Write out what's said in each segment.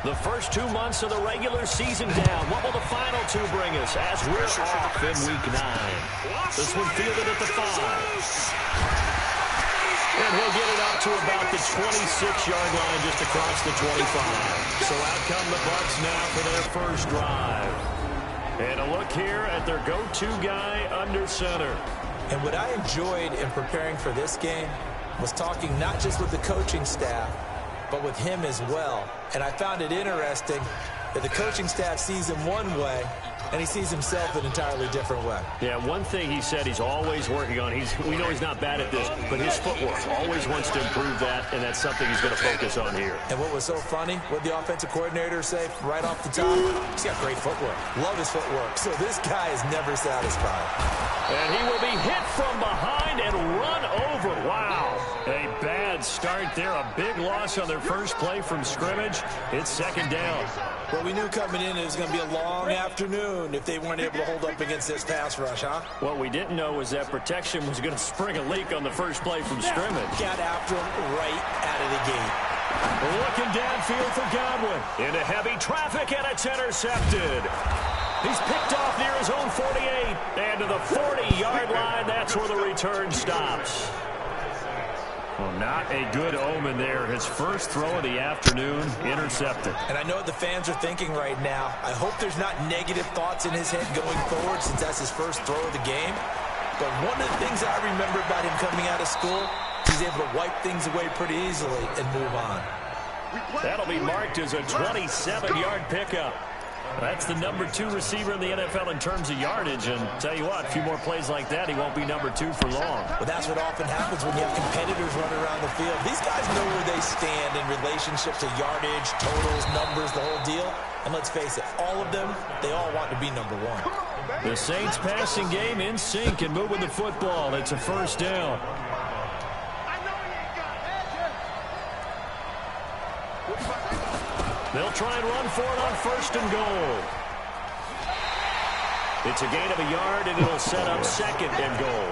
The first 2 months of the regular season down. What will the final 2 bring us as we're off in Week 9? This one fielded at the 5. And he'll get it up to about the 26-yard line just across the 25. So out come the Bucs now for their first drive. And a look here at their go-to guy under center. And what I enjoyed in preparing for this game was talking not just with the coaching staff, but with him as well. And I found it interesting that the coaching staff sees him one way, and he sees himself an entirely different way. Yeah, one thing he said he's always working on, we know he's not bad at this, but his footwork, always wants to improve that, and that's something he's going to focus on here. And what was so funny, what the offensive coordinator say right off the top, he's got great footwork. Love his footwork. So this guy is never satisfied. And he will be hit from behind and run over. Wow. A bad start there. A big loss on their first play from scrimmage. It's second down. Well, we knew coming in it was going to be a long afternoon if they weren't able to hold up against this pass rush, huh? What we didn't know was that protection was going to spring a leak on the first play from scrimmage. Got after him right out of the gate. Looking downfield for Godwin. Into heavy traffic, and it's intercepted. He's picked off near his own 48. And to the 40-yard line, that's where the return stops. Well, not a good omen there. His first throw of the afternoon, intercepted. And I know what the fans are thinking right now. I hope there's not negative thoughts in his head going forward since that's his first throw of the game. But one of the things I remember about him coming out of school, he's able to wipe things away pretty easily and move on. That'll be marked as a 27-yard pickup. That's the number 2 receiver in the NFL in terms of yardage. And tell you what, a few more plays like that, he won't be number 2 for long. Well, that's what often happens when you have competitors running around the field. These guys know where they stand in relationship to yardage, totals, numbers, the whole deal. And let's face it, all of them, they all want to be number 1. The Saints passing game in sync and moving the football. It's a first down. They'll try and run for it on first and goal. It's a gain of a yard, and it'll set up second and goal.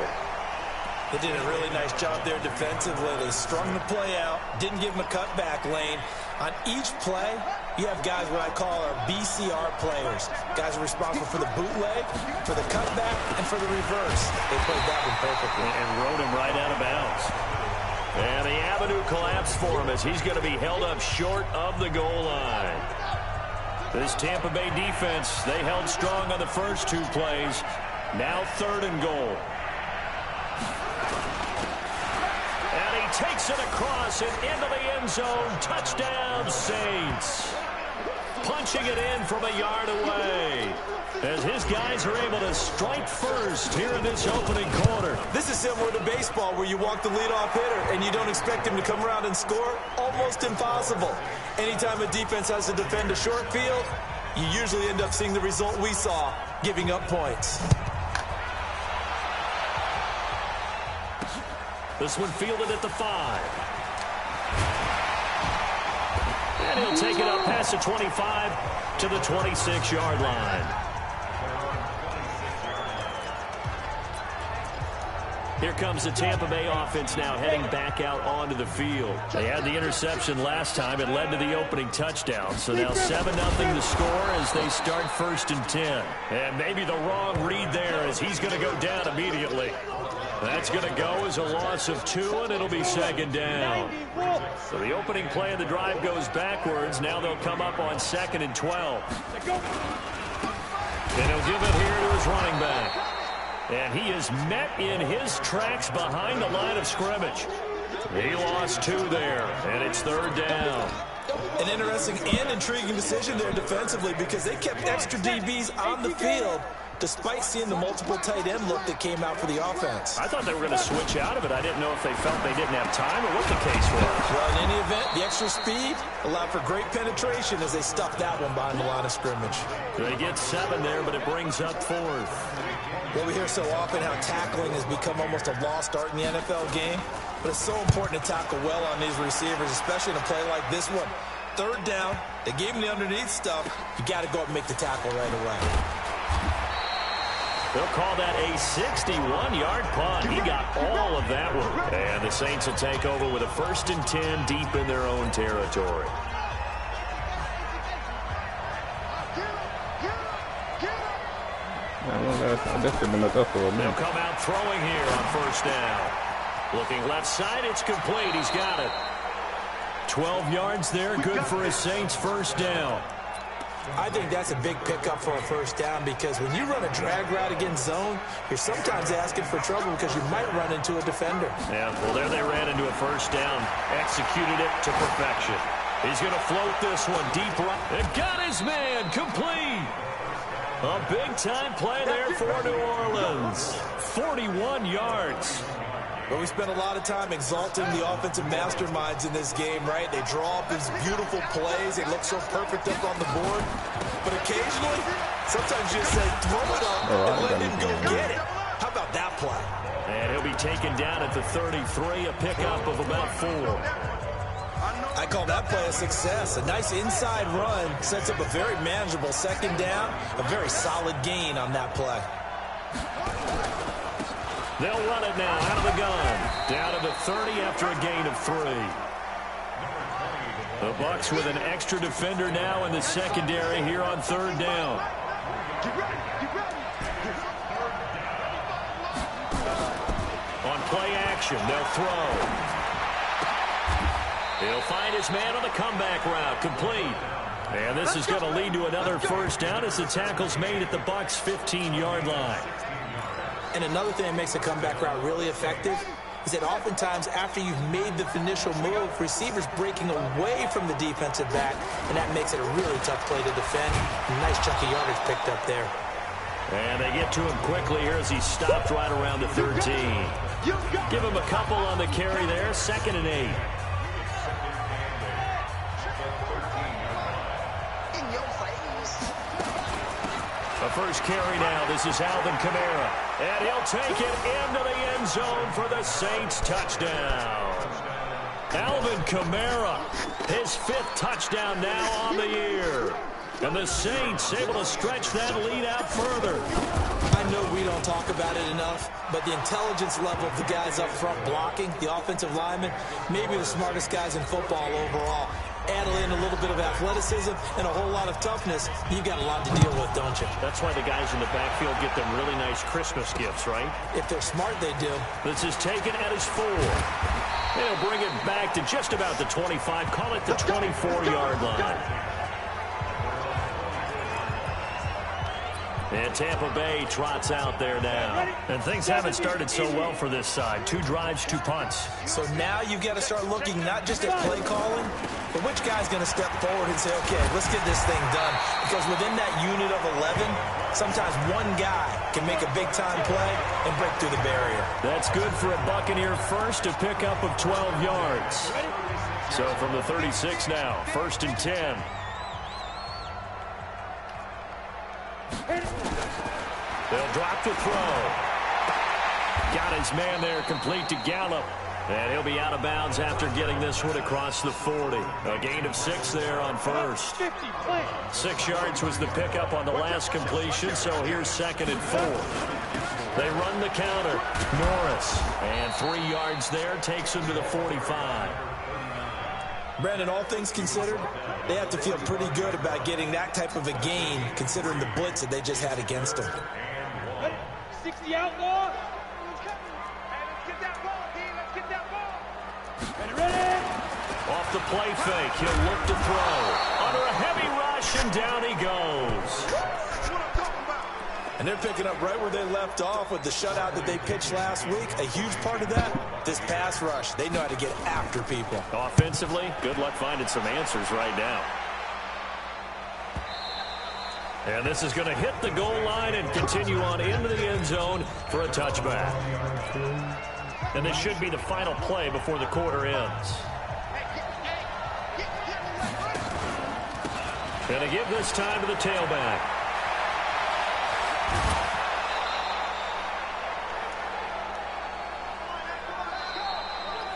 They did a really nice job there defensively. They strung the play out, didn't give him a cutback lane. On each play, you have guys what I call our BCR players. Guys are responsible for the bootleg, for the cutback, and for the reverse. They played that one perfectly. And rode him right out of bounds. And the avenue collapsed for him as he's going to be held up short of the goal line. This Tampa Bay defense, they held strong on the first 2 plays. Now third and goal. And he takes it across and into the end zone. Touchdown, Saints. Punching it in from a yard away as his guys are able to strike first here in this opening quarter. This is similar to baseball where you walk the leadoff hitter and you don't expect him to come around and score. Almost impossible. Anytime a defense has to defend a short field, you usually end up seeing the result we saw, giving up points. This one fielded at the 5. And he'll take it up past the 25 to the 26-yard line. Here comes the Tampa Bay offense now heading back out onto the field. They had the interception last time. It led to the opening touchdown. So now 7-0 the score as they start first and 10. And maybe the wrong read there as he's going to go down immediately. That's going to go as a loss of 2, and it'll be second down. So the opening play of the drive goes backwards. Now they'll come up on 2nd and 12. And he'll give it here to his running back. And he is met in his tracks behind the line of scrimmage. He lost 2 there, and it's third down. An interesting and intriguing decision there defensively because they kept extra DBs on the field despite seeing the multiple tight end look that came out for the offense. I thought they were going to switch out of it. I didn't know if they felt they didn't have time or what the case was. Well, in any event, the extra speed allowed for great penetration as they stuffed that one behind the line of scrimmage. They get 7 there, but it brings up 4th. Well, we hear so often how tackling has become almost a lost art in the NFL game, but it's so important to tackle well on these receivers, especially in a play like this one. Third down, they gave him the underneath stuff. You got to go up and make the tackle right away. They'll call that a 61-yard punt. He got all of that one. And the Saints will take over with a 1st and 10 deep in their own territory. They'll come out throwing here on first down. Looking left side, it's complete. He's got it. 12 yards there, good for a Saints first down. I think that's a big pickup for a first down because when you run a drag route against zone, you're sometimes asking for trouble because you might run into a defender. Yeah, well, there they ran into a first down. Executed it to perfection. He's going to float this one deep right. They've got his man complete. A big-time play there for New Orleans. 41 yards. But we spent a lot of time exalting the offensive masterminds in this game, right? They draw up these beautiful plays. They look so perfect up on the board. But occasionally, sometimes you just say, throw it up and let him go get it. How about that play? And he'll be taken down at the 33, a pickup of about 4. I call that play a success. A nice inside run sets up a very manageable second down, a very solid gain on that play. They'll run it now out of the gun. Down to the 30 after a gain of 3. The Bucs with an extra defender now in the secondary here on third down. On play action, they'll throw. He'll find his man on the comeback route, complete. And this is going to lead to another first down as the tackle's made at the Bucs' 15-yard line. And another thing that makes a comeback route really effective is that oftentimes after you've made the initial move, receivers breaking away from the defensive back, and that makes it a really tough play to defend. A nice chunk of yardage picked up there. And they get to him quickly here as he stopped right around the 13. Give him a couple on the carry there, 2nd and 8. The first carry now. This is Alvin Kamara. And he'll take it into the end zone for the Saints touchdown. Alvin Kamara, his 5th touchdown now on the year. And the Saints able to stretch that lead out further. I know we don't talk about it enough, but the intelligence level of the guys up front blocking, the offensive linemen, maybe the smartest guys in football overall. Add in a little bit of athleticism and a whole lot of toughness, you've got a lot to deal with, don't you? That's why the guys in the backfield get them really nice Christmas gifts, right? If they're smart, they do. This is taken at his 4. They'll bring it back to just about the 25, call it the 24-yard line. And Tampa Bay trots out there now. And things haven't started so well for this side. 2 drives, 2 punts. So now you've got to start looking not just at play calling, but which guy's going to step forward and say, okay, let's get this thing done. Because within that unit of 11, sometimes one guy can make a big-time play and break through the barrier. That's good for a Buccaneer first, a pickup of 12 yards. So from the 36 now, 1st and 10. They'll drop the throw. Got his man there, complete to Gallup. And he'll be out of bounds after getting this one across the 40. A gain of 6 there on first. 6 yards was the pickup on the last completion, so here's 2nd and 4. They run the counter. Norris. And 3 yards there takes him to the 45. Brandon, all things considered, they have to feel pretty good about getting that type of a gain, considering the blitz that they just had against them. 60 outlaw. Let's get that ball, team. Let's get that ball. Ready? Off the play fake, he'll look to throw. Under a heavy rush, and down he goes. And they're picking up right where they left off with the shutout that they pitched last week. A huge part of that, this pass rush. They know how to get after people. Offensively, good luck finding some answers right now. And this is going to hit the goal line and continue on into the end zone for a touchback. And this should be the final play before the quarter ends. And to give this time to the tailback.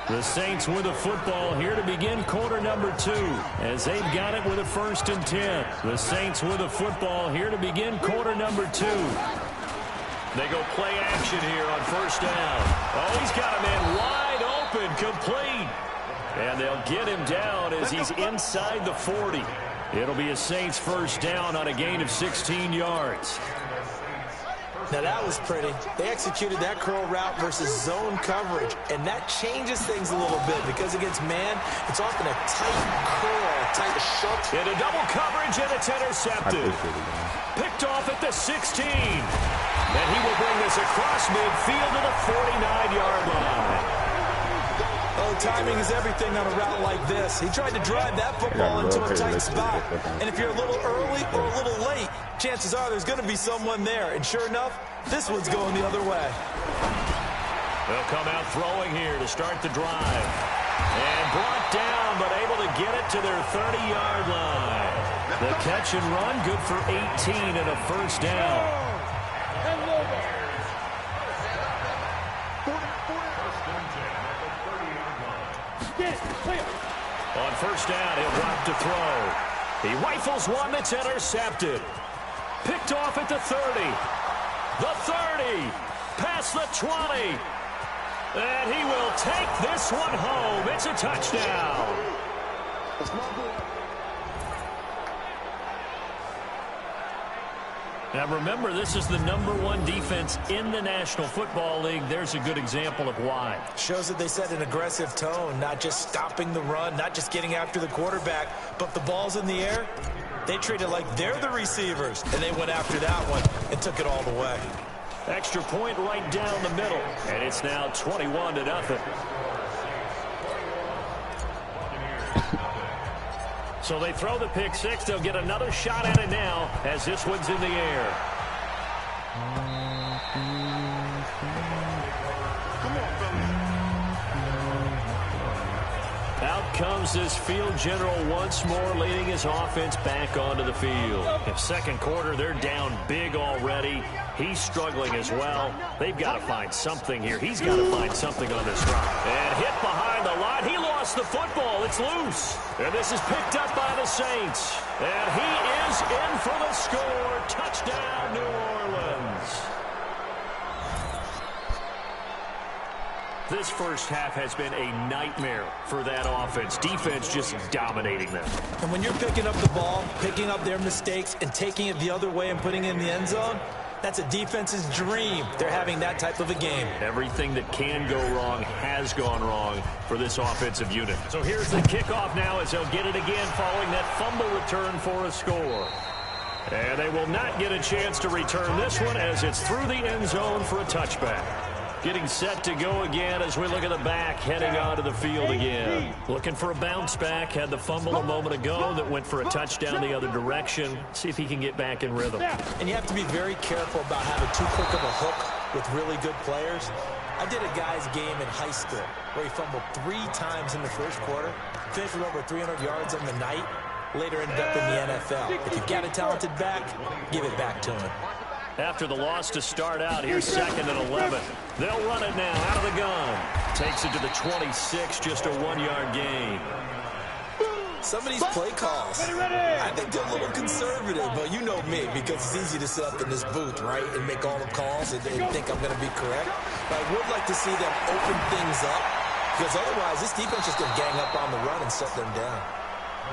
The Saints with the football here to begin quarter number 2 as they've got it with a 1st and 10. The Saints with the football here to begin quarter number 2. They go play action here on 1st down. Oh, he's got a man wide open, complete. And they'll get him down as he's inside the 40. It'll be a Saints 1st down on a gain of 16 yards. Now that was pretty. They executed that curl route versus zone coverage, and that changes things a little bit because against man, it's often a tight curl, tight sharp. Into double coverage, and it's intercepted. Picked off at the 16. And he will bring this across midfield to the 49-yard line. Oh, timing is everything on a route like this. He tried to drive that football into a tight spot. And if you're a little early or a little late, chances are there's going to be someone there. And sure enough, this one's going the other way. They'll come out throwing here to start the drive. And brought down, but able to get it to their 30-yard line. The catch and run, good for 18 and a first down. On first down, he'll drop to throw. He rifles one that's intercepted. Picked off at the 30. The 30. Past the 20. And he will take this one home. It's a touchdown. Now remember, this is the #1 defense in the National Football League. There's a good example of why. Shows that they set an aggressive tone, not just stopping the run, not just getting after the quarterback, but if the ball's in the air, they treat it like they're the receivers, and they went after that one and took it all the way. Extra point right down the middle, and it's now 21-0. So they throw the pick six. They'll get another shot at it now as this one's in the air. Out comes this field general once more, leading his offense back onto the field. In second quarter, they're down big already. He's struggling as well. They've got to find something here. He's got to find something on this run. And hit behind the line. He lost the football. It's loose. And this is picked up by the Saints. And he is in for the score. Touchdown, New Orleans. This first half has been a nightmare for that offense. Defense just dominating them. And when you're picking up the ball, picking up their mistakes, and taking it the other way and putting it in the end zone, that's a defense's dream. They're having that type of a game. Everything that can go wrong has gone wrong for this offensive unit. So here's the kickoff now as they'll get it again following that fumble return for a score. And they will not get a chance to return this one as it's through the end zone for a touchback. Getting set to go again as we look at the back, heading onto the field again. Looking for a bounce back. Had the fumble a moment ago that went for a touchdown the other direction. See if he can get back in rhythm. And you have to be very careful about having too quick of a hook with really good players. I did a guy's game in high school where he fumbled 3 times in the first quarter, finished with over 300 yards on the night, later ended up in the NFL. If you've got a talented back, give it back to him. After the loss to start out, here's 2nd and 11. They'll run it now out of the gun. Takes it to the 26, just a 1-yard gain. Some of these play calls, I think they're a little conservative, but you know me, because it's easy to sit up in this booth, right, and make all the calls and think I'm going to be correct. But I would like to see them open things up, because otherwise this defense is going to gang up on the run and shut them down.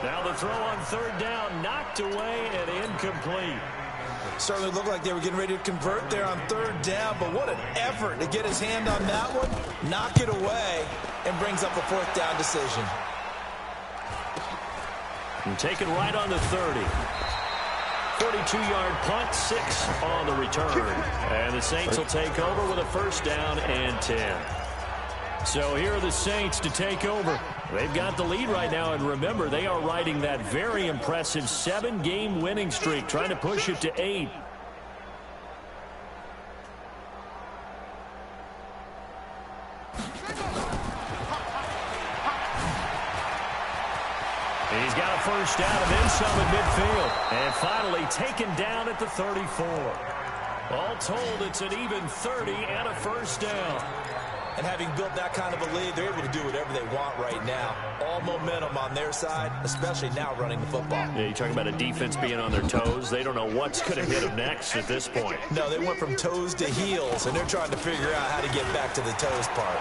Now the throw on 3rd down, knocked away and incomplete. Certainly looked like they were getting ready to convert there on 3rd down, but what an effort to get his hand on that one, knock it away, and brings up a 4th down decision. And taken right on the 30. 42-yard punt, 6 on the return. And the Saints will take over with a 1st down and 10. So here are the Saints to take over. They've got the lead right now, and remember, they are riding that very impressive 7-game winning streak, trying to push it to 8. He's got a 1st down and then some at midfield. And finally taken down at the 34. All told, it's an even 30 and a 1st down. And having built that kind of a lead, they're able to do whatever they want right now. All momentum on their side, especially now running the football. Yeah, you're talking about a defense being on their toes. They don't know what's going to hit them next at this point. No, they went from toes to heels, and they're trying to figure out how to get back to the toes part.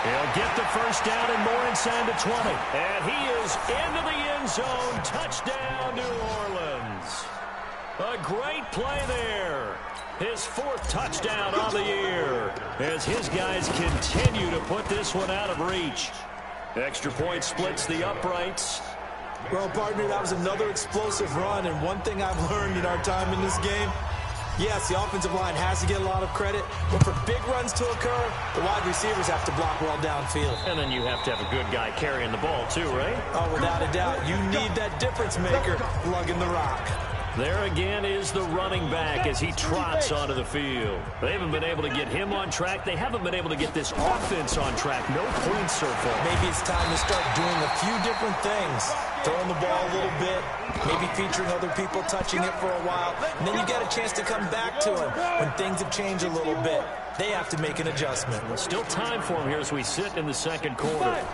He'll get the 1st down and more inside the 20. And he is into the end zone. Touchdown, New Orleans. A great play there. His 4th touchdown on the year as his guys continue to put this one out of reach. Extra point splits the uprights. Well, partner, that was another explosive run, and one thing I've learned in our time in this game, yes, the offensive line has to get a lot of credit, but for big runs to occur, the wide receivers have to block well downfield. And then you have to have a good guy carrying the ball too, right? Oh, without a doubt. You need that difference maker lugging the rock. There again is the running back as he trots onto the field. They haven't been able to get him on track. They haven't been able to get this offense on track. No points so far. Maybe it's time to start doing a few different things. Throwing the ball a little bit, maybe featuring other people touching it for a while, and then you get a chance to come back to him when things have changed a little bit. They have to make an adjustment. Still time for him here as we sit in the second quarter.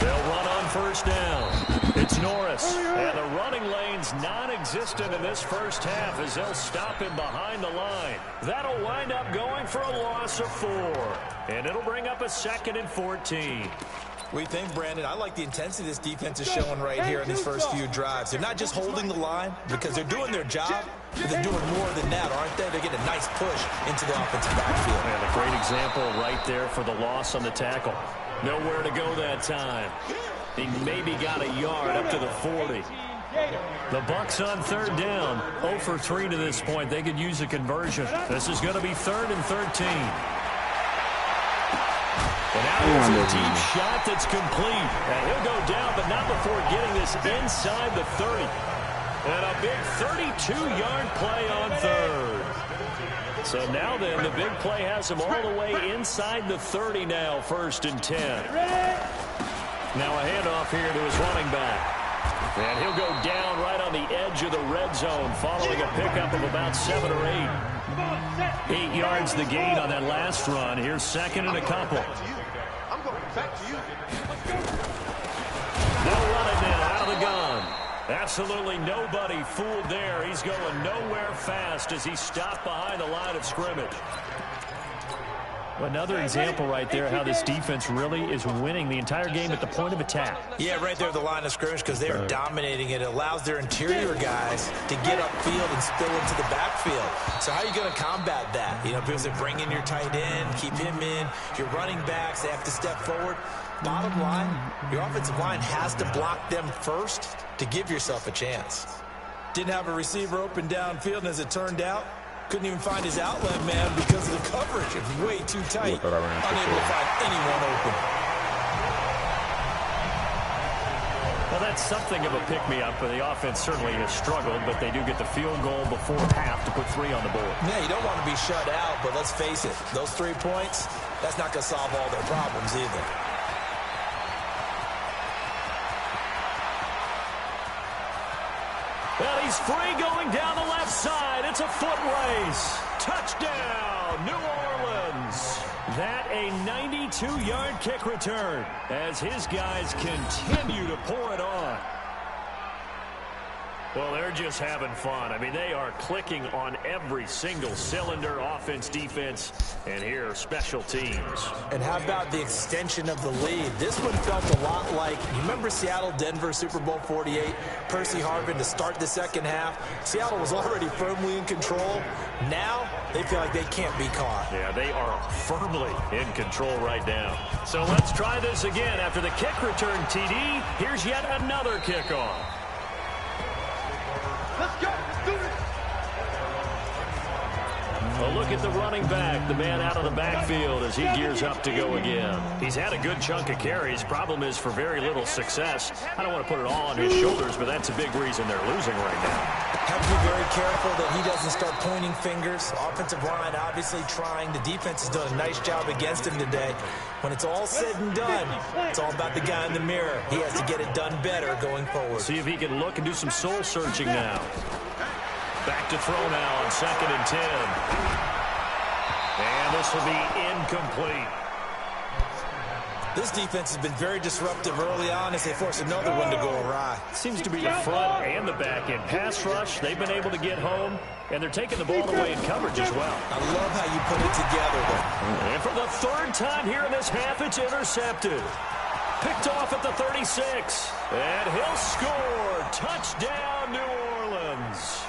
They'll run on first down. It's Norris. And the running lane's non-existent in this first half as they'll stop him behind the line. That'll wind up going for a loss of 4. And it'll bring up a 2nd and 14. What do you think, Brandon? I like the intensity this defense is showing right here in these first few drives. They're not just holding the line because they're doing their job, but they're doing more than that, aren't they? They're getting a nice push into the offensive backfield. And a great example right there for the loss on the tackle. Nowhere to go that time. He maybe got a yard up to the 40. The Bucs on 3rd down. 0 for 3 to this point. They could use a conversion. This is going to be 3rd and 13. And now here's a deep shot that's complete. And he'll go down, but not before getting this inside the 30. And a big 32-yard play on 3rd. So now then, the big play has him all the way inside the 30 now, 1st and 10. Now a handoff here to his running back. And he'll go down right on the edge of the red zone following a pickup of about 7 or 8. 8 yards the gain on that last run. Here's 2nd and a couple. I'm going back to you. They'll run it now out of the gun. Absolutely nobody fooled there. He's going nowhere fast as he stopped behind the line of scrimmage. Another example right there how this defense really is winning the entire game at the point of attack. Yeah, right there at the line of scrimmage because they are dominating it. It allows their interior guys to get upfield and spill into the backfield. So how are you going to combat that? You know, because they bring in your tight end, keep him in. Your running backs, they have to step forward. Bottom line, your offensive line has to block them first to give yourself a chance. Didn't have a receiver open downfield, and as it turned out, couldn't even find his outlet man because of the coverage. It was way too tight. Unable to find anyone open. Well, that's something of a pick-me-up, but the offense certainly has struggled, but they do get the field goal before half to put 3 on the board. Yeah, you don't want to be shut out, but let's face it, those 3 points, that's not going to solve all their problems either. Well, he's free going down the left side. It's a foot race. Touchdown, New Orleans. That a 92-yard kick return as his guys continue to pour it on. Well, they're just having fun. I mean, they are clicking on every single cylinder, offense, defense, and here, special teams. And how about the extension of the lead? This one felt a lot like, you remember Seattle-Denver Super Bowl 48? Percy Harvin to start the second half. Seattle was already firmly in control. Now, they feel like they can't be caught. Yeah, they are firmly in control right now. So let's try this again. After the kick return, TD, here's yet another kickoff. Let's go. Let's do this. A look at the running back, the man out of the backfield as he gears up to go again. He's had a good chunk of carries. Problem is for very little success. I don't want to put it all on his shoulders, but that's a big reason they're losing right now. Have to be very careful that he doesn't start pointing fingers. Offensive line obviously trying. The defense has done a nice job against him today. When it's all said and done, it's all about the guy in the mirror. He has to get it done better going forward. See if he can look and do some soul searching now. Back to throw now on 2nd and 10. And this will be incomplete. This defense has been very disruptive early on as they force another one to go awry. Seems to be the front and the back end. Pass rush, they've been able to get home, and they're taking the ball away in coverage as well. I love how you put it together, though. And for the 3rd time here in this half, it's intercepted. Picked off at the 36. And he'll score. Touchdown, New Orleans.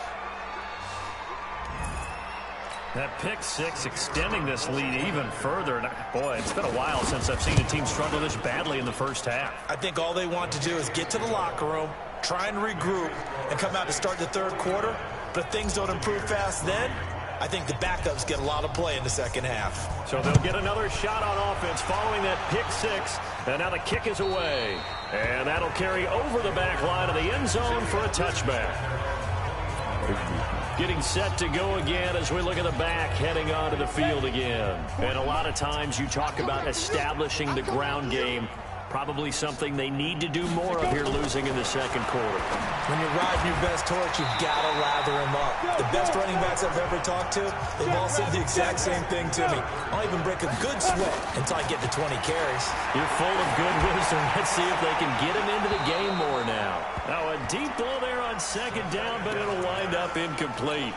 That pick six extending this lead even further. And boy, it's been a while since I've seen a team struggle this badly in the first half. I think all they want to do is get to the locker room, try and regroup, and come out to start the third quarter. But if things don't improve fast then, I think the backups get a lot of play in the second half. So they'll get another shot on offense following that pick six. And now the kick is away. And that'll carry over the back line of the end zone for a touchback. Getting set to go again as we look at the back heading onto the field again. And a lot of times you talk about establishing the ground game. Probably something they need to do more of here losing in the second quarter. When you're riding your best horse, you've got to lather him up. The best running backs I've ever talked to, they've all said the exact same thing to me. I'll even break a good sweat until I get to 20 carries. You're full of good wisdom. Let's see if they can get him into the game more now. Now a deep ball there on second down, but it'll wind up incomplete.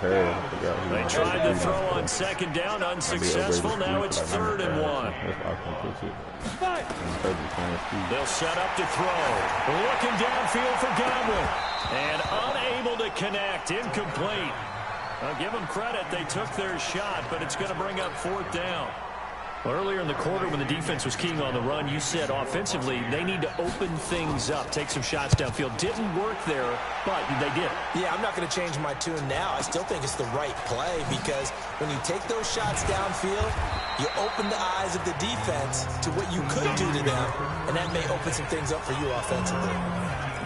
They tried to throw on second down, unsuccessful. Now it's 3rd and 1. They'll set up to throw. Looking downfield for Godwin. And unable to connect. Incomplete. I'll give them credit. They took their shot, but it's going to bring up 4th down. Well, earlier in the quarter when the defense was keying on the run, you said offensively they need to open things up, take some shots downfield. Didn't work there, but they did. Yeah, I'm not going to change my tune now. I still think it's the right play because when you take those shots downfield, you open the eyes of the defense to what you could do to them, and that may open some things up for you offensively.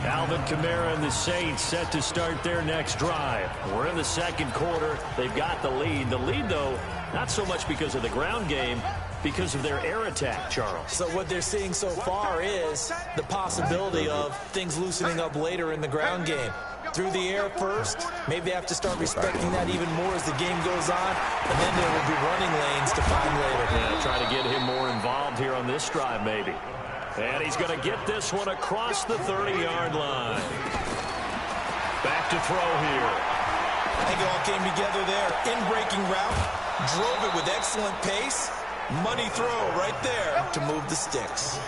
Alvin Kamara and the Saints set to start their next drive. We're in the second quarter. They've got the lead. The lead, though, not so much because of the ground game, because of their air attack, Charles. So what they're seeing so far is the possibility of things loosening up later in the ground game. Through the air first, maybe they have to start respecting that even more as the game goes on, and then there will be running lanes to find later. Yeah, try to get him more involved here on this drive, maybe. And he's going to get this one across the 30-yard line. Back to throw here. I think it all came together there. In-breaking route, drove it with excellent pace. Money throw right there to move the sticks.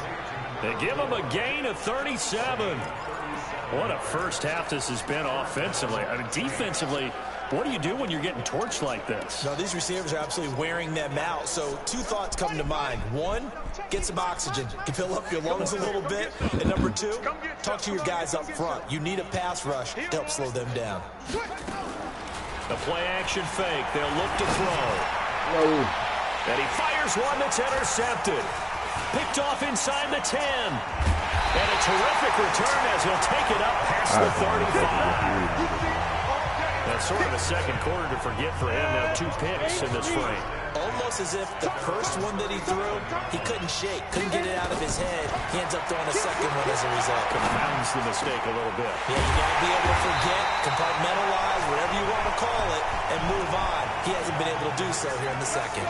They give him a gain of 37. What a first half this has been offensively. I mean, defensively, what do you do when you're getting torched like this? No, these receivers are absolutely wearing them out. So 2 thoughts come to mind. 1, get some oxygen. You fill up your lungs a little bit. And number 2, talk to your guys up front. You need a pass rush to help slow them down. The play action fake. They'll look to throw. And he fires one that's intercepted. Picked off inside the 10. And a terrific return as he'll take it up past the 35. That's sort of a second quarter to forget for him. Now 2 picks in this frame. Almost as if the first one that he threw, he couldn't shake, couldn't get it out of his head. He ends up throwing a second one as a result. Confounds the mistake a little bit. Yeah, you got to be able to forget, compartmentalize, whatever you want to call it, and move on. He hasn't been able to do so here in the second.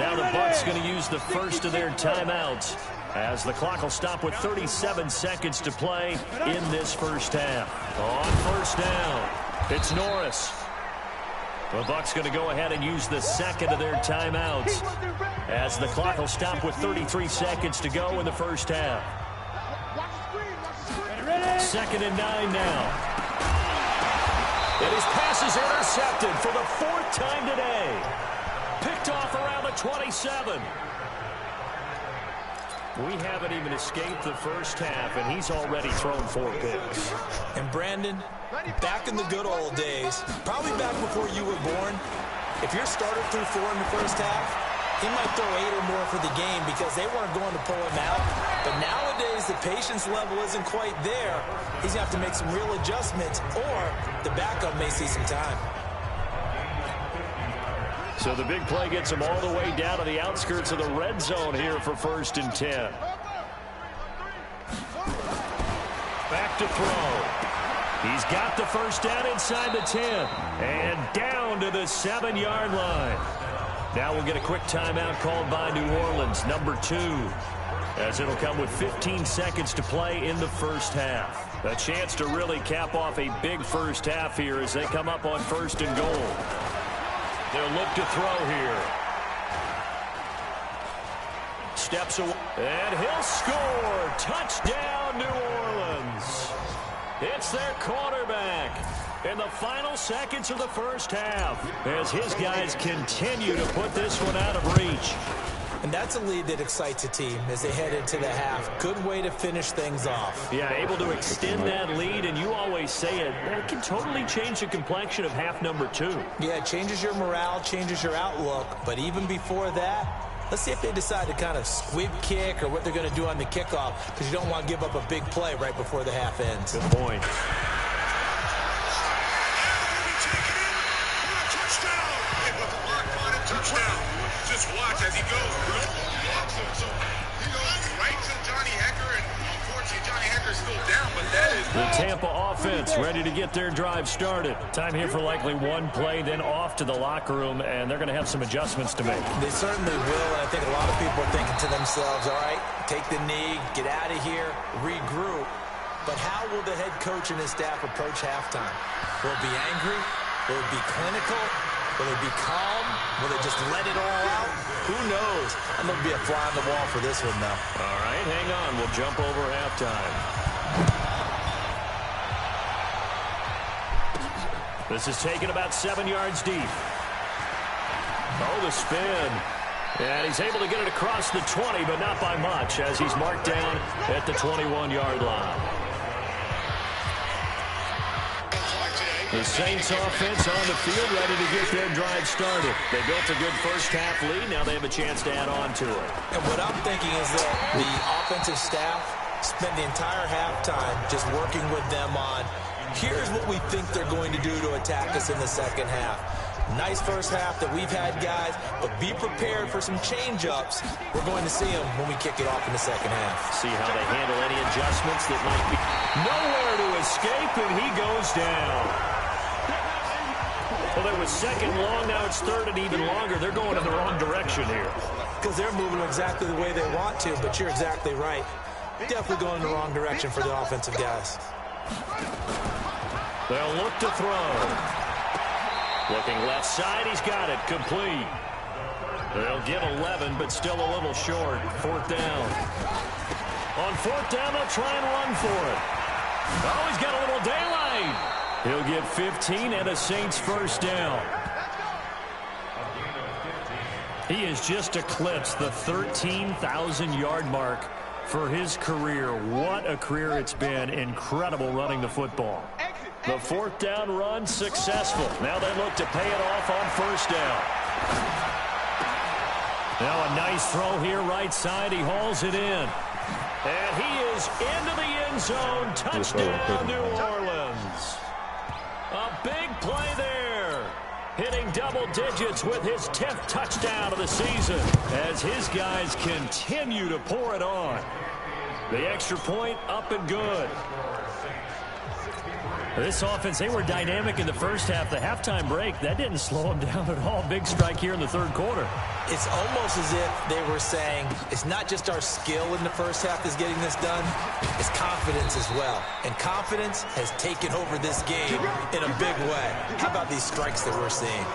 Now the Bucs going to use the first of their timeouts as the clock will stop with 37 seconds to play in this first half. On first down, it's Norris. The Bucs going to go ahead and use the second of their timeouts as the clock will stop with 33 seconds to go in the first half. 2nd and 9 now. And his pass is intercepted for the 4th time today. Picked off around the 27. We haven't even escaped the first half, and he's already thrown 4 picks. And Brandon, back in the good old days, probably back before you were born, if your starter threw 4 in the first half, he might throw 8 or more for the game because they weren't going to pull him out. But nowadays, the patience level isn't quite there. He's going to have to make some real adjustments, or the backup may see some time. So the big play gets him all the way down to the outskirts of the red zone here for 1st and 10. Back to throw. He's got the first down inside the 10. And down to the 7-yard line. Now we'll get a quick timeout called by New Orleans, number 2. As it'll come with 15 seconds to play in the first half. A chance to really cap off a big first half here as they come up on 1st and goal. They'll look to throw here. Steps away, and he'll score. Touchdown, New Orleans. It's their quarterback. in the final seconds of the first half as his guys continue to put this one out of reach. And that's a lead that excites a team as they head into the half. Good way to finish things off. Yeah, able to extend that lead, and you always say it, it can totally change the complexion of half number 2. Yeah, it changes your morale, changes your outlook. But even before that, let's see if they decide to kind of squib kick or what they're going to do on the kickoff, because you don't want to give up a big play right before the half ends. Good point. Just watch as he goes. So he goes right to Johnny Hecker, and unfortunately Johnny Hecker's still down, but that is... The Tampa offense ready to get their drive started. Time here for likely one play, then off to the locker room, and they're going to have some adjustments to make. They certainly will, and I think a lot of people are thinking to themselves, all right, take the knee, get out of here, regroup. But how will the head coach and his staff approach halftime? Will it be angry? Will it be clinical? Will they be calm? Will they just let it all out? Who knows? I'm going to be a fly on the wall for this one, though. All right, hang on. We'll jump over halftime. This is taken about 7 yards deep. Oh, the spin. And he's able to get it across the 20, but not by much, as he's marked down at the 21-yard line. The Saints offense on the field ready to get their drive started. They built a good first-half lead. Now they have a chance to add on to it. And what I'm thinking is that the offensive staff spent the entire halftime just working with them on, here's what we think they're going to do to attack us in the second half. Nice first half that we've had, guys, but be prepared for some change-ups. We're going to see them when we kick it off in the second half. See how they handle any adjustments that might be nowhere to escape, and he goes down. Well, it was second long, now it's third and even longer. They're going in the wrong direction here. Because they're moving exactly the way they want to, but you're exactly right. Definitely going in the wrong direction for the offensive guys. They'll look to throw. Looking left side, he's got it, complete. They'll get 11, but still a little short. Fourth down. On fourth down, they'll try and run for it. Oh, he's got a little daylight. He'll get 15 and a Saints first down. He has just eclipsed the 13,000-yard mark for his career. What a career it's been. Incredible running the football. The fourth down run successful. Now they look to pay it off on first down. Now a nice throw here right side. He hauls it in. And he is into the end zone. Touchdown, New Orleans. A big play there. Hitting double digits with his 10th touchdown of the season as his guys continue to pour it on. The extra point up and good. This offense, they were dynamic in the first half. The halftime break, that didn't slow them down at all. Big strike here in the third quarter. It's almost as if they were saying, it's not just our skill in the first half that's getting this done, it's confidence as well. And confidence has taken over this game in a big way. How about these strikes that we're seeing?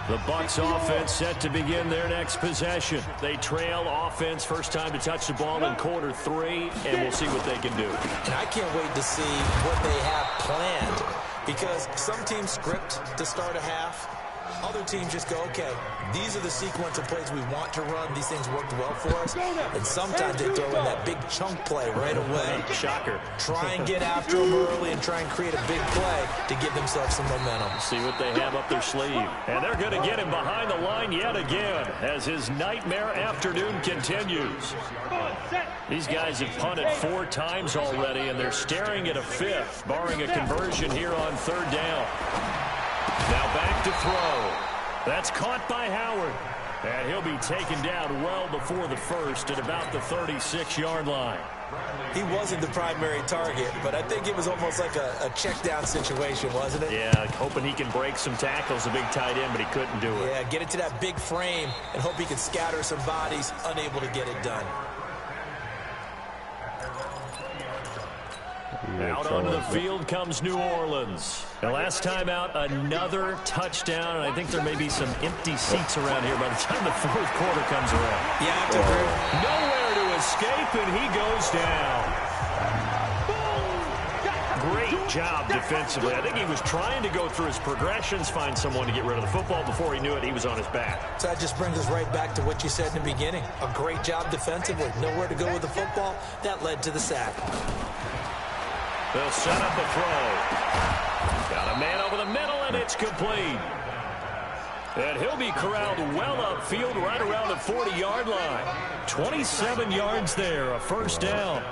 The Bucs offense set to begin their next possession. They trail offense, first time to touch the ball in quarter 3, and we'll see what they can do. And I can't wait to see what they have planned, because some teams script to start a half. Other teams just go, okay, these are the sequence of plays we want to run. These things worked well for us. And sometimes they throw in that big chunk play right away. Shocker. Try and get after them early and try and create a big play to give themselves some momentum. See what they have up their sleeve. And they're going to get him behind the line yet again as his nightmare afternoon continues. These guys have punted 4 times already, and they're staring at a 5th, barring a conversion here on third down. Now back to throw. That's caught by Howard. And he'll be taken down well before the first at about the 36-yard line. He wasn't the primary target, but I think it was almost like a check down situation, wasn't it? Yeah, hoping he can break some tackles, a big tight end, but he couldn't do it. Yeah, get it to that big frame and hope he can scatter some bodies, unable to get it done. Out onto the field comes New Orleans. The last time out, another touchdown, and I think there may be some empty seats around here by the time the fourth quarter comes around. Yeah, I have to agree. Nowhere to escape, and he goes down. great job defensively. I think he was trying to go through his progressions, find someone to get rid of the football. Before he knew it, he was on his back. So that just brings us right back to what you said in the beginning. A great job defensively. Nowhere to go with the football. That led to the sack. They'll set up the throw. Got a man over the middle, and it's complete. And he'll be corralled well upfield right around the 40-yard line. 27 yards there, a first down.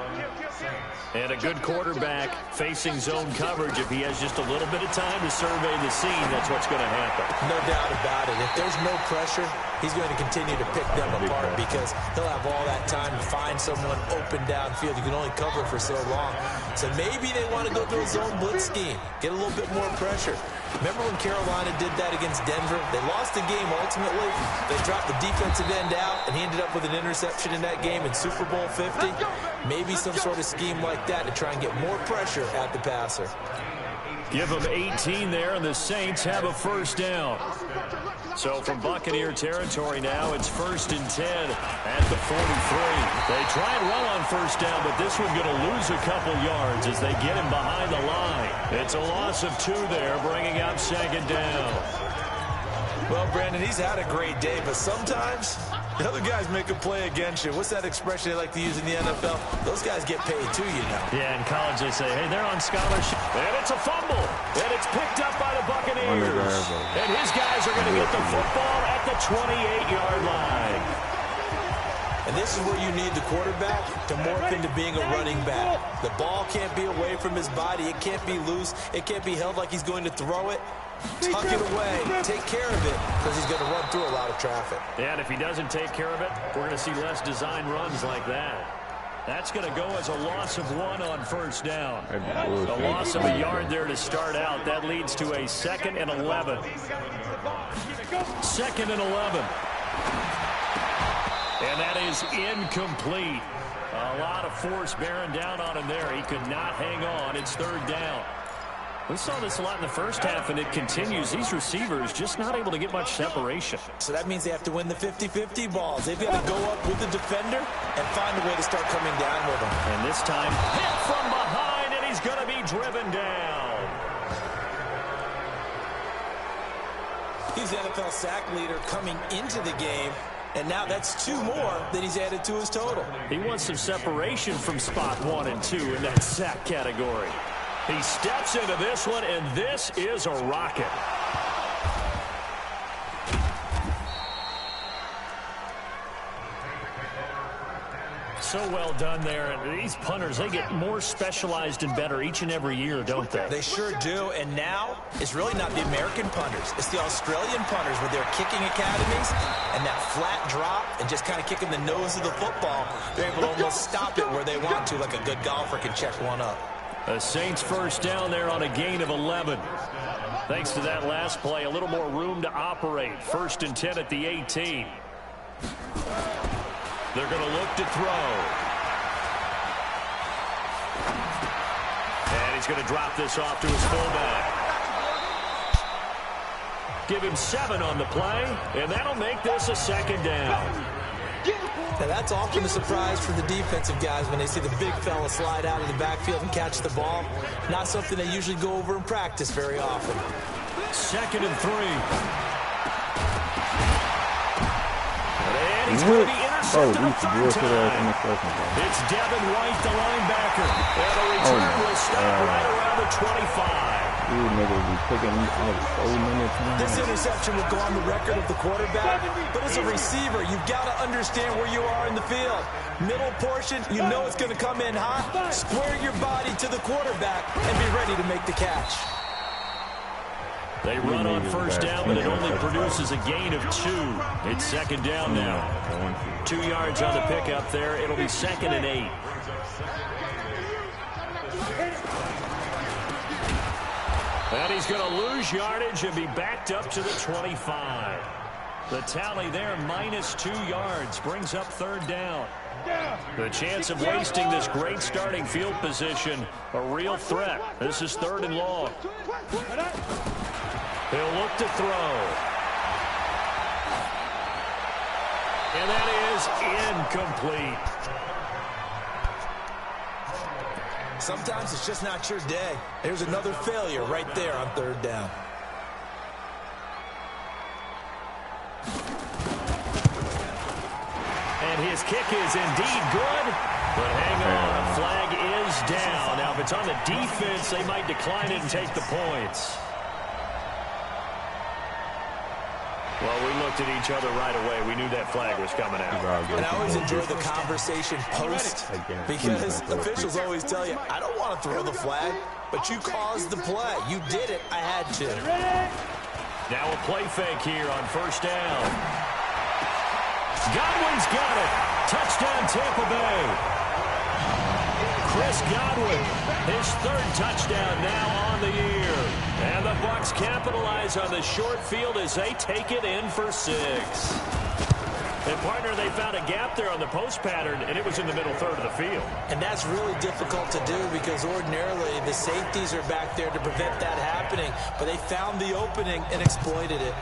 And a good quarterback facing zone coverage. If he has just a little bit of time to survey the scene, that's what's going to happen. No doubt about it. If there's no pressure, he's going to continue to pick them apart because he'll have all that time to find someone open downfield. You can only cover for so long. So maybe they want to go to a zone blitz scheme, get a little bit more pressure. Remember when Carolina did that against Denver? They lost the game ultimately. They dropped the defensive end out, and he ended up with an interception in that game in Super Bowl 50. Maybe some sort of scheme like that to try and get more pressure at the passer. Give them 18 there, and the Saints have a first down. So from Buccaneer territory now, it's 1st and 10 at the 43. They try and run on first down, but this one's going to lose a couple yards as they get him behind the line. It's a loss of 2 there, bringing up 2nd down. Well, Brandon, he's had a great day, but sometimes the other guys make a play against you. What's that expression they like to use in the NFL? Those guys get paid too, you know. Yeah, in college they say, hey, they're on scholarship. And it's a fumble. And it's picked up by the Buccaneers. And his guys are going to get the football at the 28-yard line. And this is where you need the quarterback to morph into being a running back. The ball can't be away from his body. It can't be loose. It can't be held like he's going to throw it. Tuck it away. Take care of it because he's going to run through a lot of traffic. And if he doesn't take care of it, we're going to see less design runs like that. That's going to go as a loss of 1 on first down. A loss of a yard there to start out. That leads to a 2nd and 11. 2nd and 11. And that is incomplete. A lot of force bearing down on him there. He could not hang on. It's 3rd down. We saw this a lot in the first half, and it continues. These receivers just not able to get much separation. So that means they have to win the 50-50 balls. They've got to go up with the defender and find a way to start coming down with him. And this time, hit from behind, and he's going to be driven down. He's the NFL sack leader coming into the game, and now that's 2 more than he's added to his total. He wants some separation from spot 1 and 2 in that sack category. He steps into this one, and this is a rocket. So well done there. And these punters, they get more specialized and better each and every year, don't they? They sure do. And now it's really not the American punters. It's the Australian punters with their kicking academies and that flat drop and just kind of kicking the nose of the football. They're able to almost stop it where they want to, like a good golfer can check one up. The Saints first down there on a gain of 11. Thanks to that last play, a little more room to operate. 1st and 10 at the 18. They're going to look to throw. And he's going to drop this off to his fullback. Give him 7 on the play, and that'll make this a 2nd down. Now that's often a surprise for the defensive guys when they see the big fella slide out of the backfield and catch the ball. Not something they usually go over in practice very often. 2nd and 3. And he's going to be intercepted a 3rd time. It's Devin White, the linebacker. And the return will stop right around the 25. This interception will go on the record of the quarterback, but as a receiver, you've got to understand where you are in the field. Middle portion, you know it's going to come in hot. Square your body to the quarterback and be ready to make the catch. They run on first down, but it only produces a gain of 2. It's 2nd down now. 2 yards on the pickup there. It'll be 2nd and 8. And he's going to lose yardage and be backed up to the 25. The tally there, -2 yards, brings up 3rd down. The chance of wasting this great starting field position, a real threat. This is 3rd and long. He'll look to throw. And that is incomplete. Sometimes it's just not your day. There's another failure right there on 3rd down. And his kick is indeed good. But hang on, a flag is down. Now, if it's on the defense, they might decline it and take the points. Well, we looked at each other right away. We knew that flag was coming out. And I always enjoy the conversation post because officials always tell you, I don't want to throw the flag, but you caused the play. You did it. I had to. Now a play fake here on 1st down. Godwin's got it. Touchdown, Tampa Bay. Chris Godwin, his 3rd touchdown now on the year. And the Bucs capitalize on the short field as they take it in for 6. And, partner, they found a gap there on the post pattern, and it was in the middle 3rd of the field. And that's really difficult to do because ordinarily the safeties are back there to prevent that happening. But they found the opening and exploited it.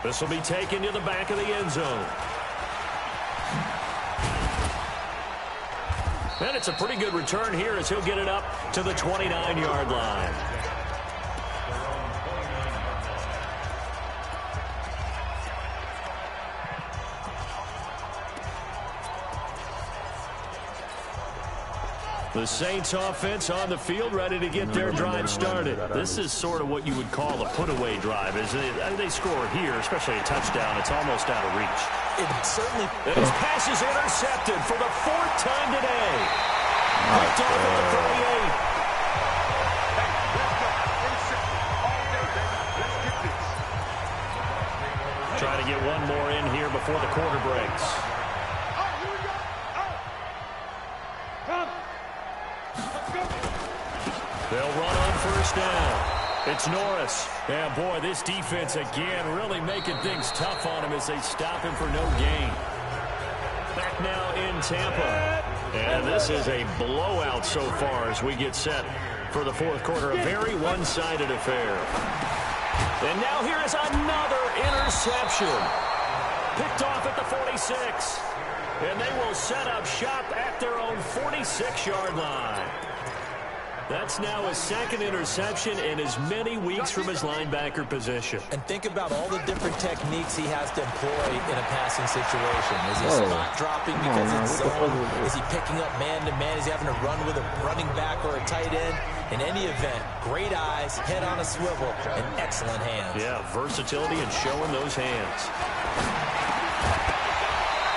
This will be taken to the back of the end zone. And it's a pretty good return here as he'll get it up to the 29-yard line. The Saints offense on the field ready to get their drive started. This is sort of what you would call a put-away drive. As they score here, especially a touchdown, it's almost out of reach. It certainly... His pass is intercepted for the 4th time today. Picked off at the 38. Trying to get one more in here before the quarter breaks. They'll run on 1st down. It's Norris. Yeah, boy, this defense again really making things tough on him as they stop him for no gain. Back now in Tampa. And this is a blowout so far as we get set for the 4th quarter. A very one-sided affair. And now here is another interception. Picked off at the 46. And they will set up shop at their own 46-yard line. That's now his 2nd interception in as many weeks from his linebacker position. And think about all the different techniques he has to employ in a passing situation. Is he spot dropping because it's zone? Is he picking up man-to-man? Is he having to run with a running back or a tight end? In any event, great eyes, head on a swivel, and excellent hands. Yeah, versatility and showing those hands.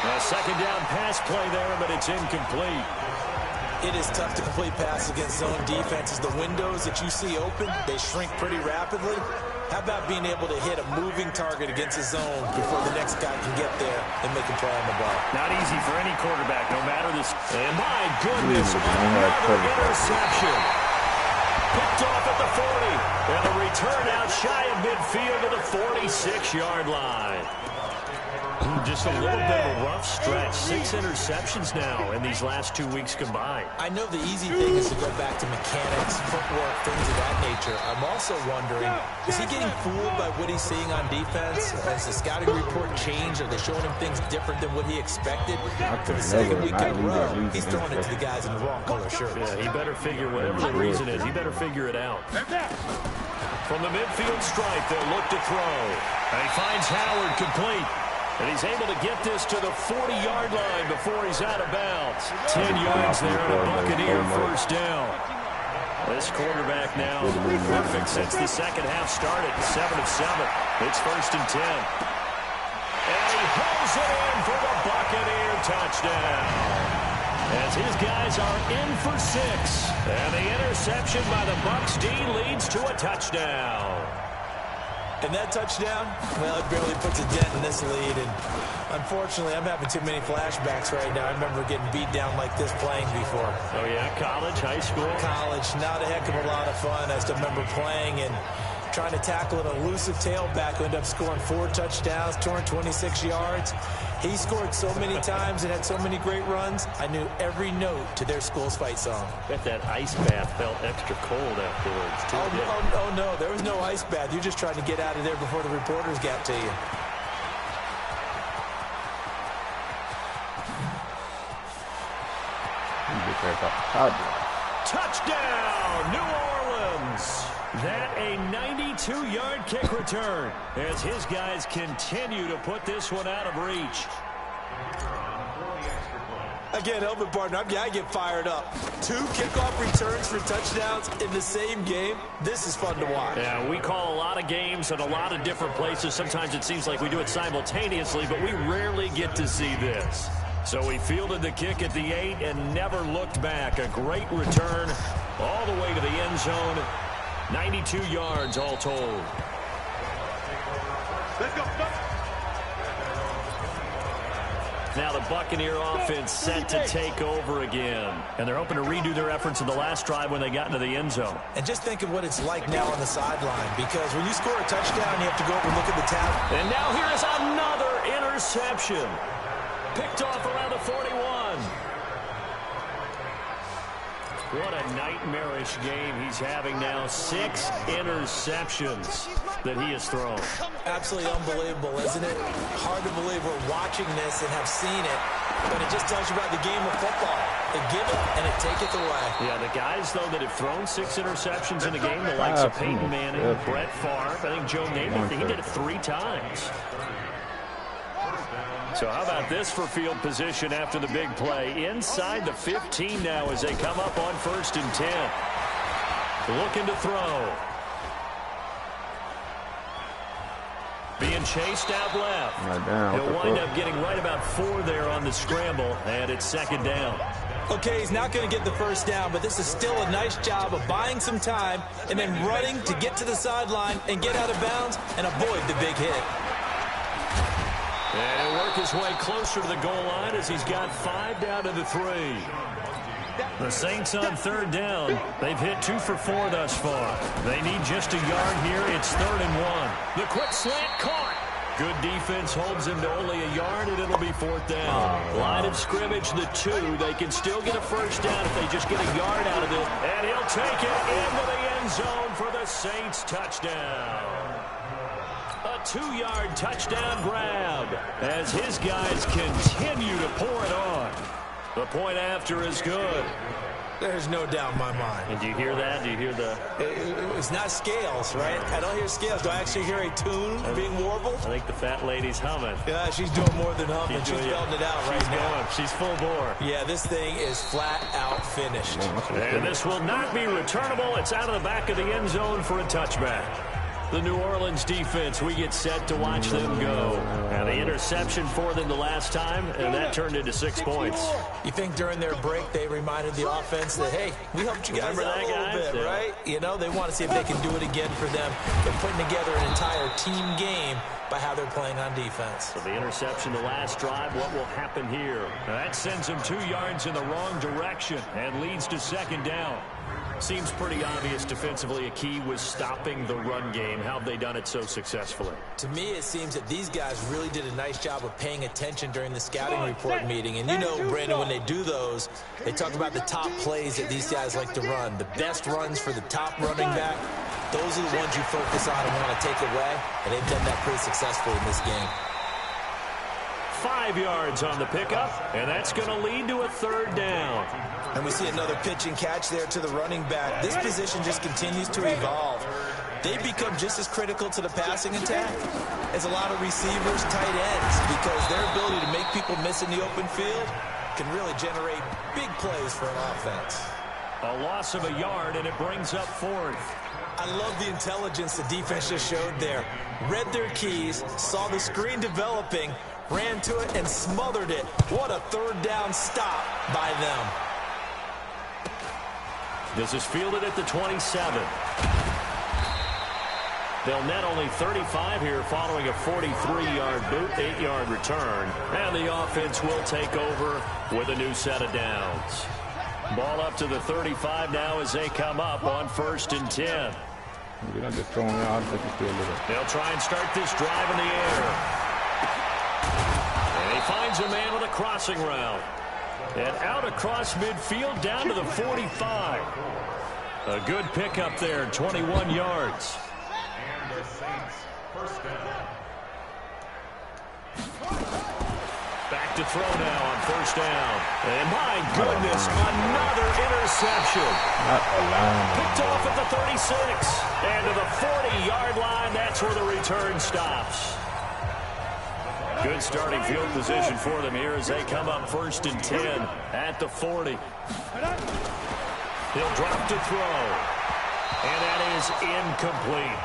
A 2nd down pass play there, but it's incomplete. It is tough to complete pass against zone defenses. The windows that you see open, they shrink pretty rapidly. How about being able to hit a moving target against a zone before the next guy can get there and make a play on the ball? Not easy for any quarterback, no matter this. And my goodness, another interception. Picked off at the 40. And a return out shy of midfield to the 46-yard line. Just a little bit of a rough stretch. 6 interceptions now in these last 2 weeks combined. I know the easy thing is to go back to mechanics, footwork, things of that nature. I'm also wondering, is he getting fooled by what he's seeing on defense? Has the scouting report changed? Are they showing him things different than what he expected? For the 2nd week in a row, he's throwing it to the guys in the wrong color shirts. Yeah, he better figure, whatever the reason is, he better figure it out. From the midfield stripe, they'll look to throw. And he finds Howard complete. And he's able to get this to the 40-yard line before he's out of bounds. 10 yards there and a Buccaneer 1st down. This quarterback now perfect since the 2nd half started. 7 of 7. It's 1st and 10. And he pulls it in for the Buccaneer touchdown. As his guys are in for 6. And the interception by the Bucs D leads to a touchdown. And that touchdown, well, it barely puts a dent in this lead. And unfortunately, I'm having too many flashbacks right now. I remember getting beat down like this playing before. Oh, yeah? College, high school? College. Not a heck of a lot of fun. I still remember playing and trying to tackle an elusive tailback who ended up scoring 4 touchdowns, 226 yards. He scored so many times and had so many great runs, I knew every note to their school's fight song. Bet that ice bath felt extra cold afterwards, too. Oh, no, there was no ice bath. You're just trying to get out of there before the reporters got to you. Touchdown, New Orleans. That a 92-yard kick return as his guys continue to put this one out of reach. Again, help me, partner. I get fired up. 2 kickoff returns for touchdowns in the same game. This is fun to watch. Yeah, we call a lot of games in a lot of different places. Sometimes it seems like we do it simultaneously, but we rarely get to see this. So he fielded the kick at the 8 and never looked back. A great return all the way to the end zone. 92 yards all told. Let's go. Now the Buccaneer offense set to take over again. And they're hoping to redo their efforts in the last drive when they got into the end zone. And just think of what it's like now on the sideline, because when you score a touchdown, you have to go up and look at the tab. And now here is another interception. Picked off around the 41. What a nightmarish game he's having now. 6 interceptions that he has thrown. Absolutely unbelievable, isn't it? Hard to believe we're watching this and have seen it, but it just tells you about the game of football. They give it and it taketh away. Yeah, the guys, though, that have thrown 6 interceptions in a game, the likes of Peyton Manning, Brett Favre, I think Joe Namath, he did it 3 times. So how about this for field position after the big play? Inside the 15 now as they come up on 1st and 10. Looking to throw. Being chased out left. He'll wind up getting right about 4 there on the scramble, and it's 2nd down. Okay, he's not going to get the 1st down, but this is still a nice job of buying some time and then running to get to the sideline and get out of bounds and avoid the big hit. And he'll work his way closer to the goal line as he's got 5 down to the 3. The Saints on 3rd down. They've hit 2 for 4 thus far. They need just a yard here. It's 3rd and 1. The quick slant caught. Good defense holds him to only a yard, and it'll be 4th down. Line of scrimmage, the 2. They can still get a 1st down if they just get a yard out of it. And he'll take it into the end zone for the Saints touchdown. A 2-yard touchdown grab as his guys continue to pour it on. The point after is good. There's no doubt in my mind. And do you hear that? Do you hear the... It's not scales, right? I don't hear scales. Do I actually hear a tune being warbled? I think the fat lady's humming. Yeah, she's doing more than humming. She's belting it out right now. She's full bore. Yeah, this thing is flat out finished. And this will not be returnable. It's out of the back of the end zone for a touchback. The New Orleans defense, we get set to watch them go. And the interception for them the last time, and that turned into 6 points. You think during their break they reminded the offense that, hey, we helped you guys out a little bit, right? You know, they want to see if they can do it again for them. They're putting together an entire team game by how they're playing on defense. So the interception the last drive, what will happen here? That sends them 2 yards in the wrong direction and leads to 2nd down. Seems pretty obvious defensively a key was stopping the run game. How have they done it so successfully? To me, it seems that these guys really did a nice job of paying attention during the scouting report meeting. And you know, Brandon, when they do those, they talk about the top plays that these guys like to run. The best runs for the top running back, those are the ones you focus on and want to take away. And they've done that pretty successfully in this game. 5 yards on the pickup, and that's going to lead to a 3rd down. And we see another pitch and catch there to the running back. This position just continues to evolve. They become just as critical to the passing attack as a lot of receivers, tight ends, because their ability to make people miss in the open field can really generate big plays for an offense. A loss of a yard, and it brings up 4th. I love the intelligence the defense just showed there. Read their keys, saw the screen developing, ran to it, and smothered it. What a 3rd down stop by them. This is fielded at the 27. They'll net only 35 here following a 43-yard boot, 8-yard return. And the offense will take over with a new set of downs. Ball up to the 35 now as they come up on 1st and 10. They'll try and start this drive in the air. And he finds a man with a crossing route. And out across midfield down to the 45. A good pickup there, 21 yards. Back to throw now on first down. And my goodness, another interception. Picked off at the 36. And to the 40-yard line, that's where the return stops. Good starting field position for them here as they come up 1st and 10 at the 40. He'll drop to throw. And that is incomplete.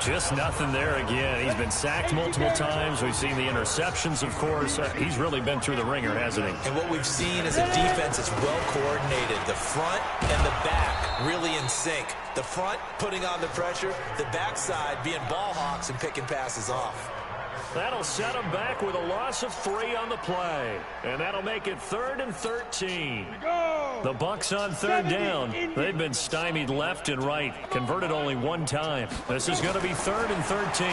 Just nothing there again. He's been sacked multiple times. We've seen the interceptions, of course. He's really been through the ringer, hasn't he? And what we've seen is a defense that's well coordinated. The front and the back really in sync. The front putting on the pressure. The backside being ball hawks and picking passes off. That'll set them back with a loss of 3 on the play. And that'll make it 3rd and 13. The Bucs on 3rd down. They've been stymied left and right. Converted only 1 time. This is going to be 3rd and 13.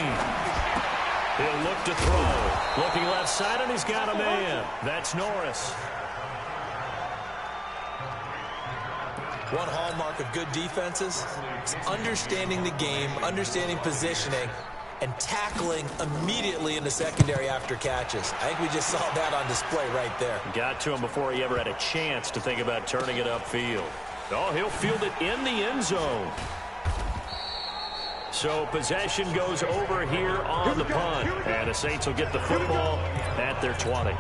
He'll look to throw. Looking left side, and he's got a man. That's Norris. One hallmark of good defenses is understanding the game, understanding positioning, and tackling immediately in the secondary after catches. I think we just saw that on display right there. Got to him before he ever had a chance to think about turning it upfield. Oh, he'll field it in the end zone. So possession goes over here on the punt. And the Saints will get the football at their 20.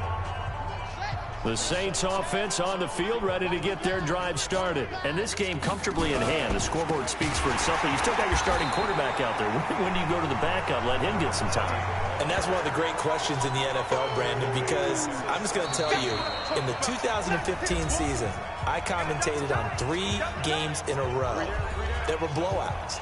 The Saints offense on the field, ready to get their drive started. And this game comfortably in hand. The scoreboard speaks for itself, but you still got your starting quarterback out there. When do you go to the backup, let him get some time? And that's one of the great questions in the NFL, Brandon, because I'm just going to tell you, in the 2015 season, I commentated on 3 games in a row that were blowouts.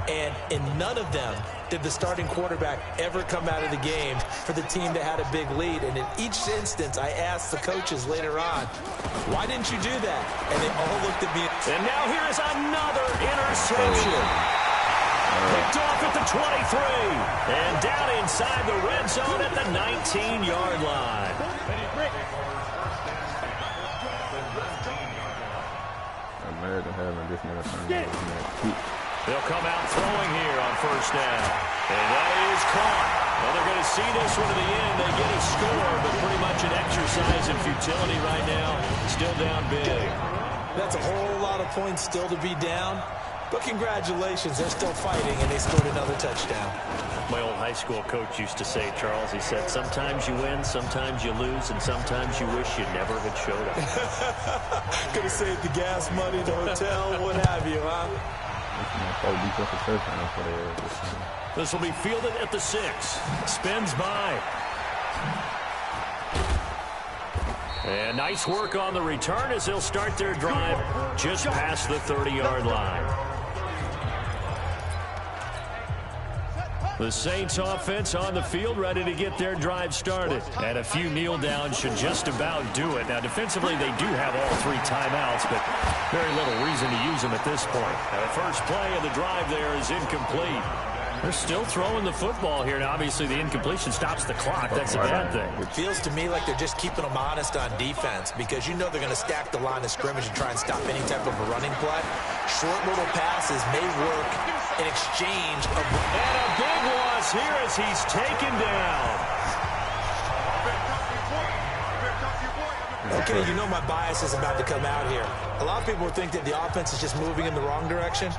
And in none of them did the starting quarterback ever come out of the game for the team that had a big lead. And in each instance, I asked the coaches later on, why didn't you do that? And they all looked at me. And now here is another interception. Picked off at the 23. And down inside the red zone at the 19-yard line. America having this nigga turn on. They'll come out throwing here on first down. And that is caught. Well, they're going to see this one to the end. They get a score, but pretty much an exercise in futility right now. Still down big. That's a whole lot of points still to be down. But congratulations, they're still fighting, and they scored another touchdown. My old high school coach used to say, Charles, he said, sometimes you win, sometimes you lose, and sometimes you wish you never had showed up. Could have saved the gas money, the hotel, what have you, huh? This will be fielded at the 6. Spins by. And nice work on the return as they'll start their drive just past the 30-yard line. The Saints offense on the field ready to get their drive started. And a few kneel downs should just about do it. Now, defensively, they do have all 3 timeouts, but very little reason to use them at this point. Now, the first play of the drive there is incomplete. They're still throwing the football here. Now, obviously, the incompletion stops the clock. That's a bad thing. It feels to me like they're just keeping them honest on defense because you know they're going to stack the line of scrimmage and try and stop any type of a running play. Short little passes may work in exchange. And a big loss here as he's taken down. Okay, you know my bias is about to come out here. A lot of people think that the offense is just moving in the wrong direction.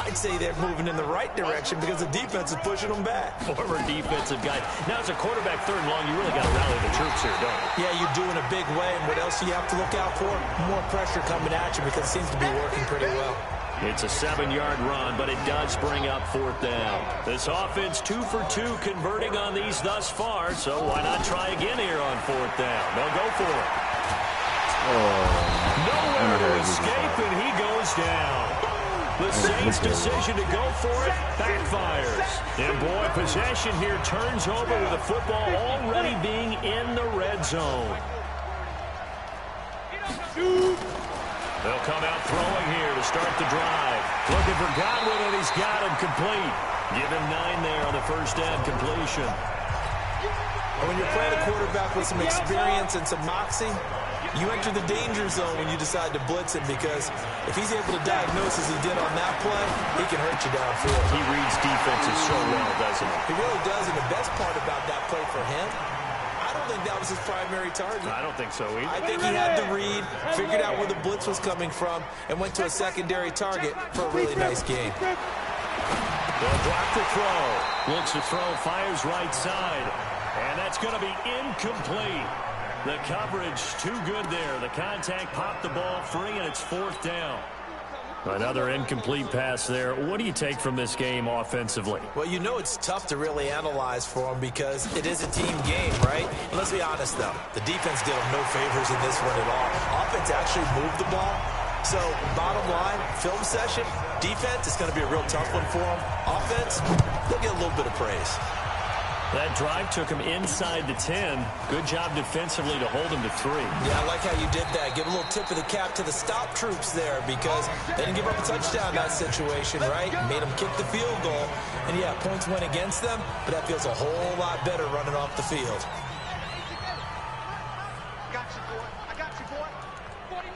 I'd say they're moving in the right direction because the defense is pushing them back. Former defensive guy. Now, as a quarterback 3rd and long, you really got to rally the troops here, don't you? Yeah, you're doing a big way, and what else do you have to look out for? More pressure coming at you because it seems to be working pretty well. It's a 7-yard run, but it does bring up 4th down. This offense 2 for 2 converting on these thus far, so why not try again here on 4th down? They'll go for it. Nowhere to escape, and he goes down. The Saints' decision to go for it backfires. And, boy, possession here turns over with the football already being in the red zone. They'll come out throwing here to start the drive. Looking for Godwin, and he's got him complete. Give him 9 there on the first down completion. And when you're playing a quarterback with some experience and some moxie, you enter the danger zone when you decide to blitz him because if he's able to diagnose as he did on that play, he can hurt you downfield. He reads defenses so well, doesn't he? He really does, and the best part about that play for him, I don't think that was his primary target. I don't think so either. I think he had the read, figured out where the blitz was coming from, and went to a secondary target for a really nice game. They'll block the throw. Looks to throw, fires right side. And that's going to be incomplete. The coverage too good there. The contact popped the ball free, and it's 4th down. Another incomplete pass there. What do you take from this game offensively? Well, you know it's tough to really analyze for them because it is a team game, right? And let's be honest, though. The defense did them no favors in this one at all. Offense actually moved the ball. So, bottom line, film session, defense is going to be a real tough one for them. Offense, they'll get a little bit of praise. That drive took him inside the 10. Good job defensively to hold him to 3. Yeah, I like how you did that. Give a little tip of the cap to the stop troops there because they didn't give up a touchdown in that situation, right? Made them kick the field goal. And, yeah, points went against them, but that feels a whole lot better running off the field. I got you, boy. I got you, boy. 49,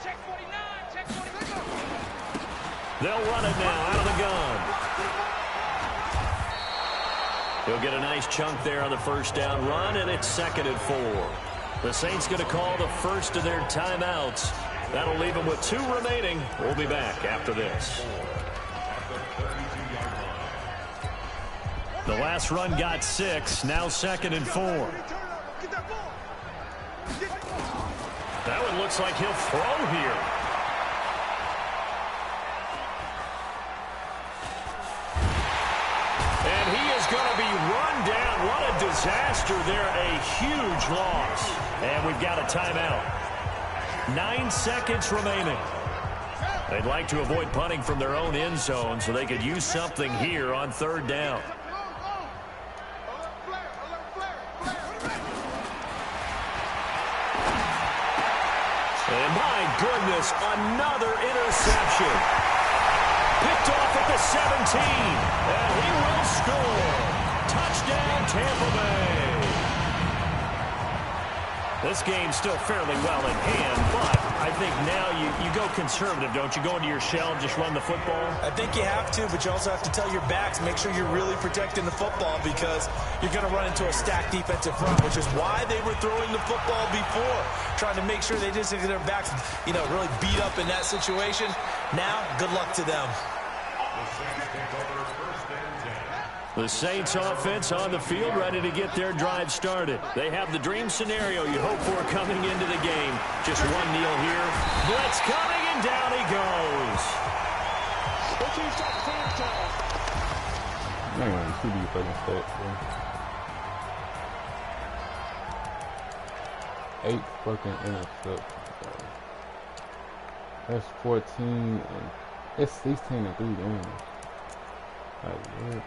check 49, check 49. They'll run it now out of the gun. He'll get a nice chunk there on the first down run, and it's 2nd and 4. The Saints going to call the first of their timeouts. That'll leave them with 2 remaining. We'll be back after this. The last run got 6. Now 2nd and 4. That one looks like he'll throw here. And he is going to be run down. What a disaster there. A huge loss. And we've got a timeout. 9 seconds remaining. They'd like to avoid punting from their own end zone so they could use something here on 3rd down. And my goodness, another interception. Picked off at the 17, and he will score. Touchdown, Tampa Bay. This game's still fairly well in hand, but I think now you go conservative, don't you? Go into your shell and just run the football? I think you have to, but you also have to tell your backs, make sure you're really protecting the football because you're going to run into a stacked defensive front, which is why they were throwing the football before, trying to make sure they just get their backs, really beat up in that situation. Now, good luck to them. The Saints offense on the field, ready to get their drive started. They have the dream scenario you hope for coming into the game. Just one kneel here. Blitz coming, and down he goes. Man, who do you fucking stats, bro? 8 fucking interceptions, bro. That's 14 and it's 16 and 3 games. Like, what?